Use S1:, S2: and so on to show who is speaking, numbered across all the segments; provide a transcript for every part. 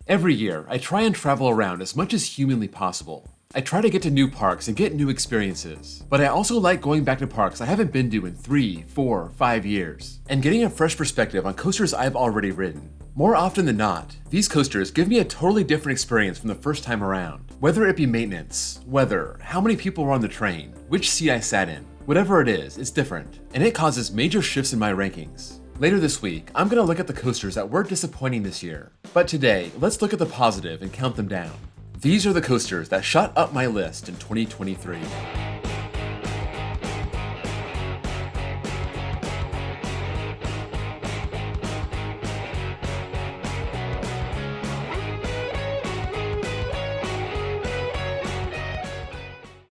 S1: Every year, I try and travel around as much as humanly possible. I try to get to new parks and get new experiences, but I also like going back to parks I haven't been to in 3, 4, 5 years, and getting a fresh perspective on coasters I've already ridden. More often than not, these coasters give me a totally different experience from the first time around. Whether it be maintenance, weather, how many people were on the train, which seat I sat in, whatever it is, it's different, and it causes major shifts in my rankings. Later this week, I'm gonna look at the coasters that were disappointing this year, but today, let's look at the positive and count them down. These are the coasters that shot up my list in 2023.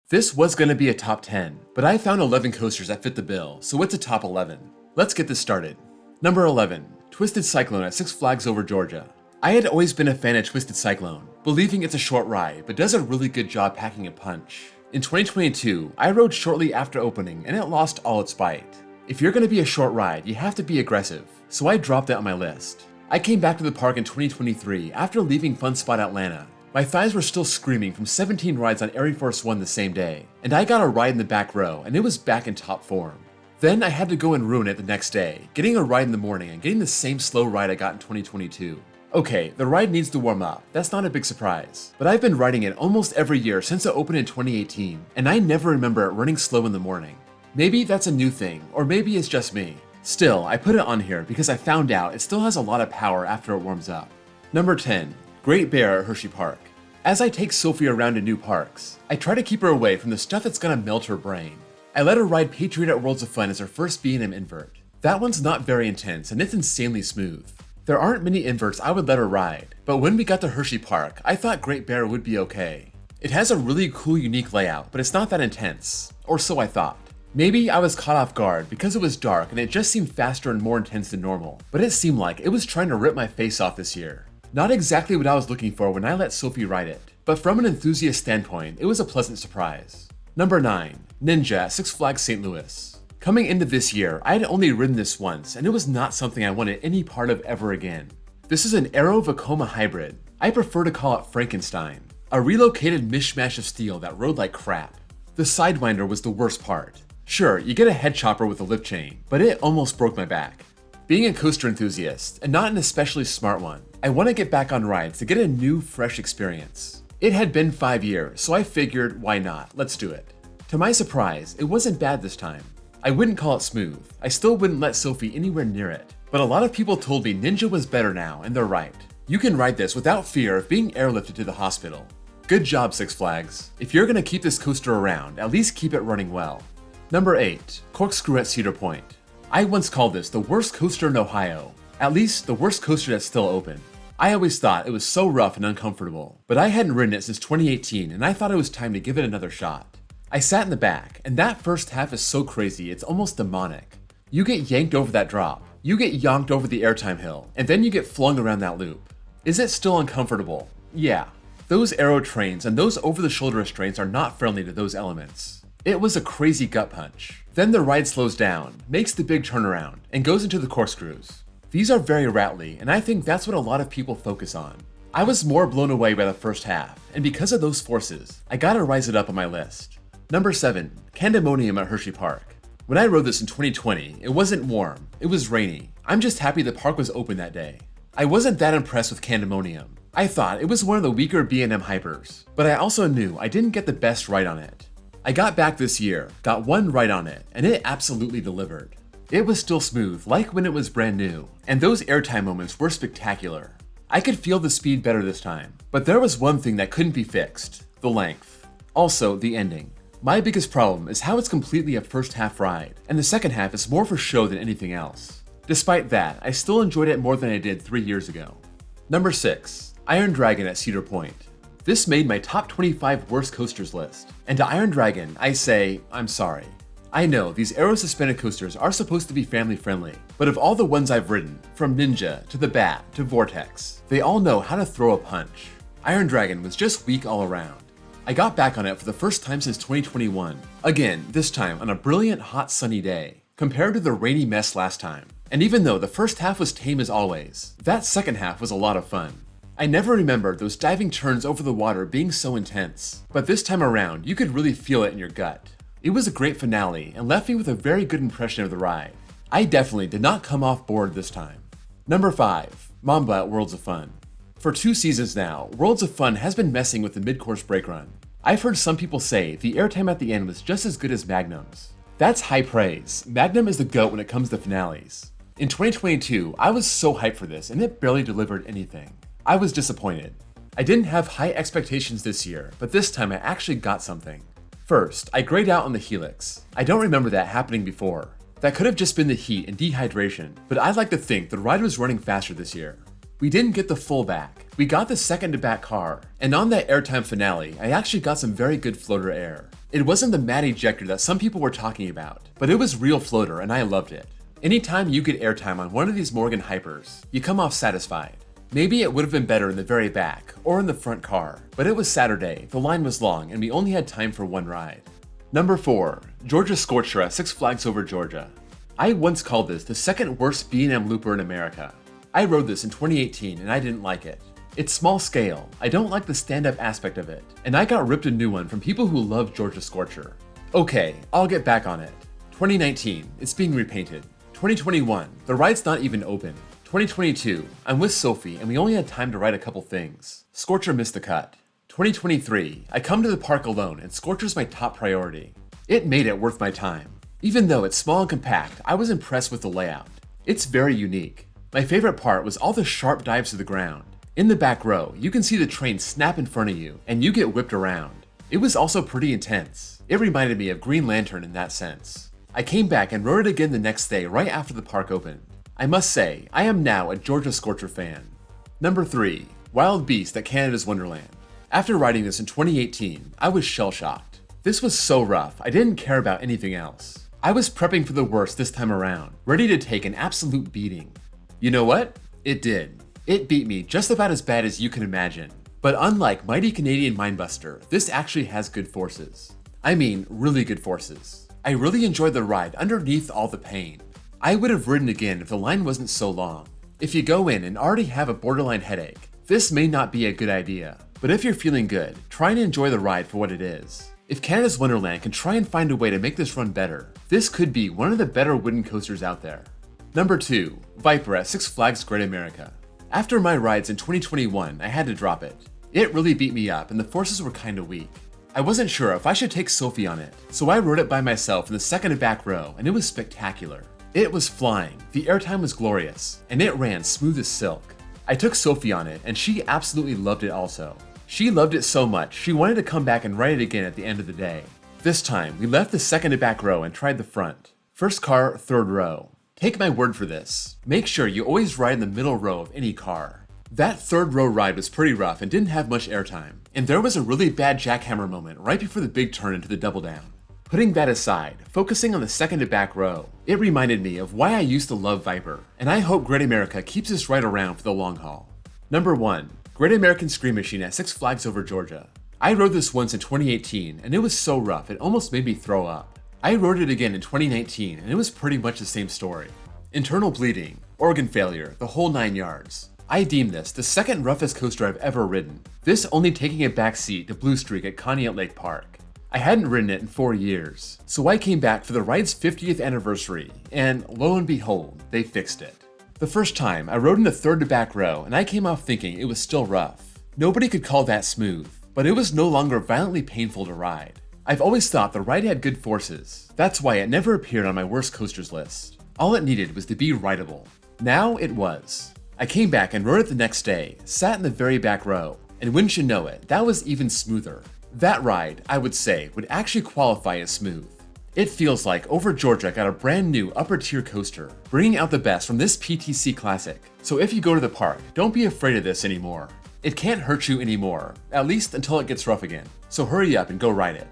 S1: This was gonna be a top 10, but I found 11 coasters that fit the bill, so it's a top 11. Let's get this started. Number 11, Twisted Cyclone at Six Flags Over Georgia. I had always been a fan of Twisted Cyclone, believing it's a short ride, but does a really good job packing a punch. In 2022, I rode shortly after opening, and it lost all its bite. If you're gonna be a short ride, you have to be aggressive, so I dropped it on my list. I came back to the park in 2023 after leaving Fun Spot Atlanta. My thighs were still screaming from 17 rides on Air Force One the same day, and I got a ride in the back row, and it was back in top form. Then I had to go and ruin it the next day, getting a ride in the morning and getting the same slow ride I got in 2022. Okay, the ride needs to warm up, that's not a big surprise, but I've been riding it almost every year since it opened in 2018, and I never remember it running slow in the morning. Maybe that's a new thing, or maybe it's just me. Still, I put it on here because I found out it still has a lot of power after it warms up. Number 10, Great Bear at Hershey Park. As I take Sophie around to new parks, I try to keep her away from the stuff that's gonna melt her brain. I let her ride Patriot at Worlds of Fun as her first B&M invert. That one's not very intense and it's insanely smooth. There aren't many inverts I would let her ride, but when we got to Hershey Park, I thought Great Bear would be okay. It has a really cool unique layout, but it's not that intense, or so I thought. Maybe I was caught off guard because it was dark and it just seemed faster and more intense than normal, but it seemed like it was trying to rip my face off this year. Not exactly what I was looking for when I let Sophie ride it, but from an enthusiast standpoint, it was a pleasant surprise. Number 9, Ninja at Six Flags St. Louis. Coming into this year, I had only ridden this once, and it was not something I wanted any part of ever again. This is an Aero Vekoma hybrid. I prefer to call it Frankenstein, a relocated mishmash of steel that rode like crap. The Sidewinder was the worst part. Sure, you get a head chopper with a lift chain, but it almost broke my back. Being a coaster enthusiast, and not an especially smart one, I want to get back on rides to get a new, fresh experience. It had been 5 years, so I figured, why not? Let's do it. To my surprise, it wasn't bad this time. I wouldn't call it smooth. I still wouldn't let Sophie anywhere near it. But a lot of people told me Ninja was better now, and they're right. You can ride this without fear of being airlifted to the hospital. Good job, Six Flags. If you're gonna keep this coaster around, at least keep it running well. Number 8, Corkscrew at Cedar Point. I once called this the worst coaster in Ohio. At least, the worst coaster that's still open. I always thought it was so rough and uncomfortable, but I hadn't ridden it since 2018 and I thought it was time to give it another shot. I sat in the back, and that first half is so crazy it's almost demonic. You get yanked over that drop, you get yonked over the airtime hill, and then you get flung around that loop. Is it still uncomfortable? Yeah. Those aero trains and those over-the-shoulder restraints are not friendly to those elements. It was a crazy gut punch. Then the ride slows down, makes the big turnaround, and goes into the corkscrews. These are very rattly, and I think that's what a lot of people focus on. I was more blown away by the first half, and because of those forces, I gotta rise it up on my list. Number 7, Cannibalium at Hershey Park. When I rode this in 2020, it wasn't warm, it was rainy. I'm just happy the park was open that day. I wasn't that impressed with Cannibalium. I thought it was one of the weaker B&M hypers, but I also knew I didn't get the best ride on it. I got back this year, got one ride on it, and it absolutely delivered. It was still smooth, like when it was brand new, and those airtime moments were spectacular. I could feel the speed better this time, but there was one thing that couldn't be fixed: the length. Also, the ending. My biggest problem is how it's completely a first half ride, and the second half is more for show than anything else. Despite that, I still enjoyed it more than I did 3 years ago. Number 6, Iron Dragon at Cedar Point. This made my top 25 worst coasters list, and to Iron Dragon, I say, I'm sorry. I know these aero suspended coasters are supposed to be family friendly, but of all the ones I've ridden, from Ninja to the Bat to Vortex, they all know how to throw a punch. Iron Dragon was just weak all around. I got back on it for the first time since 2021. Again, this time on a brilliant hot sunny day, compared to the rainy mess last time. And even though the first half was tame as always, that second half was a lot of fun. I never remember those diving turns over the water being so intense, but this time around, you could really feel it in your gut. It was a great finale and left me with a very good impression of the ride. I definitely did not come off bored this time. Number 5, Mamb at Worlds of Fun. For 2 seasons now, Worlds of Fun has been messing with the mid-course brake run. I've heard some people say the airtime at the end was just as good as Magnum's. That's high praise. Magnum is the GOAT when it comes to finales. In 2022, I was so hyped for this and it barely delivered anything. I was disappointed. I didn't have high expectations this year, but this time I actually got something. First, I grayed out on the helix. I don't remember that happening before. That could have just been the heat and dehydration, but I'd like to think the ride was running faster this year. We didn't get the full back. We got the second to back car, and on that airtime finale, I actually got some very good floater air. It wasn't the mad ejector that some people were talking about, but it was real floater and I loved it. Anytime you get airtime on one of these Morgan Hypers, you come off satisfied. Maybe it would have been better in the very back, or in the front car, but it was Saturday, the line was long, and we only had time for one ride. Number 4, Georgia Scorcher at Six Flags Over Georgia. I once called this the second worst B&M looper in America. I rode this in 2018 and I didn't like it. It's small scale, I don't like the stand-up aspect of it, and I got ripped a new one from people who love Georgia Scorcher. Okay, I'll get back on it. 2019, it's being repainted. 2021, the ride's not even open. 2022, I'm with Sophie and we only had time to ride a couple things. Scorcher missed the cut. 2023, I come to the park alone and Scorcher's my top priority. It made it worth my time. Even though it's small and compact, I was impressed with the layout. It's very unique. My favorite part was all the sharp dives to the ground. In the back row, you can see the train snap in front of you and you get whipped around. It was also pretty intense. It reminded me of Green Lantern in that sense. I came back and rode it again the next day right after the park opened. I must say, I am now a Georgia Scorcher fan. Number 3, Wild Beast at Canada's Wonderland. After riding this in 2018, I was shell-shocked. This was so rough, I didn't care about anything else. I was prepping for the worst this time around, ready to take an absolute beating. You know what? It did. It beat me just about as bad as you can imagine. But unlike Mighty Canadian Mindbuster, this actually has good forces. I mean, really good forces. I really enjoyed the ride underneath all the pain. I would have ridden again if the line wasn't so long. If you go in and already have a borderline headache, this may not be a good idea. But if you're feeling good, try and enjoy the ride for what it is. If Canada's Wonderland can try and find a way to make this run better, this could be one of the better wooden coasters out there. Number 2, Viper at Six Flags Great America. After my rides in 2021, I had to drop it. It really beat me up and the forces were kinda weak. I wasn't sure if I should take Sophie on it, so I rode it by myself in the second to back row and it was spectacular. It was flying, the airtime was glorious, and it ran smooth as silk. I took Sophie on it and she absolutely loved it also. She loved it so much, she wanted to come back and ride it again at the end of the day. This time, we left the second to back row and tried the front. First car, third row. Take my word for this. Make sure you always ride in the middle row of any car. That third row ride was pretty rough and didn't have much airtime, and there was a really bad jackhammer moment right before the big turn into the double down. Putting that aside, focusing on the second to back row, it reminded me of why I used to love Viper, and I hope Great America keeps this ride around for the long haul. Number 1, Great American Scream Machine at Six Flags Over Georgia. I rode this once in 2018 and it was so rough it almost made me throw up. I rode it again in 2019 and it was pretty much the same story. Internal bleeding, organ failure, the whole 9 yards. I deem this the second roughest coaster I've ever ridden, this only taking a back seat to Blue Streak at Conneaut Lake Park. I hadn't ridden it in 4 years, so I came back for the ride's 50th anniversary, and lo and behold, they fixed it. The first time, I rode in the third to back row, and I came off thinking it was still rough. Nobody could call that smooth, but it was no longer violently painful to ride. I've always thought the ride had good forces, that's why it never appeared on my worst coasters list. All it needed was to be rideable. Now it was. I came back and rode it the next day, sat in the very back row, and wouldn't you know it, that was even smoother. That ride, I would say, would actually qualify as smooth. It feels like Over Georgia got a brand new upper tier coaster, bringing out the best from this PTC classic. So if you go to the park, don't be afraid of this anymore. It can't hurt you anymore, at least until it gets rough again. So hurry up and go ride it.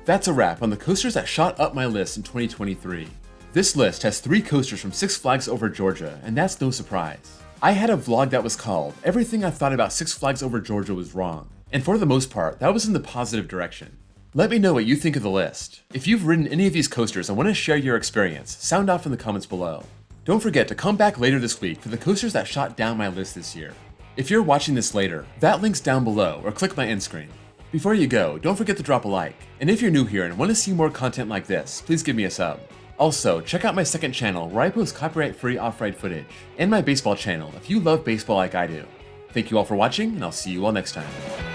S1: That's a wrap on the coasters that shot up my list in 2023. This list has 3 coasters from Six Flags Over Georgia, and that's no surprise. I had a vlog that was called Everything I Thought About Six Flags Over Georgia Was Wrong, and for the most part, that was in the positive direction. Let me know what you think of the list. If you've ridden any of these coasters and want to share your experience, sound off in the comments below. Don't forget to come back later this week for the coasters that shot down my list this year. If you're watching this later, that link's down below or click my end screen. Before you go, don't forget to drop a like, and if you're new here and want to see more content like this, please give me a sub. Also, check out my second channel where I post copyright-free off-ride footage, and my baseball channel if you love baseball like I do. Thank you all for watching, and I'll see you all next time.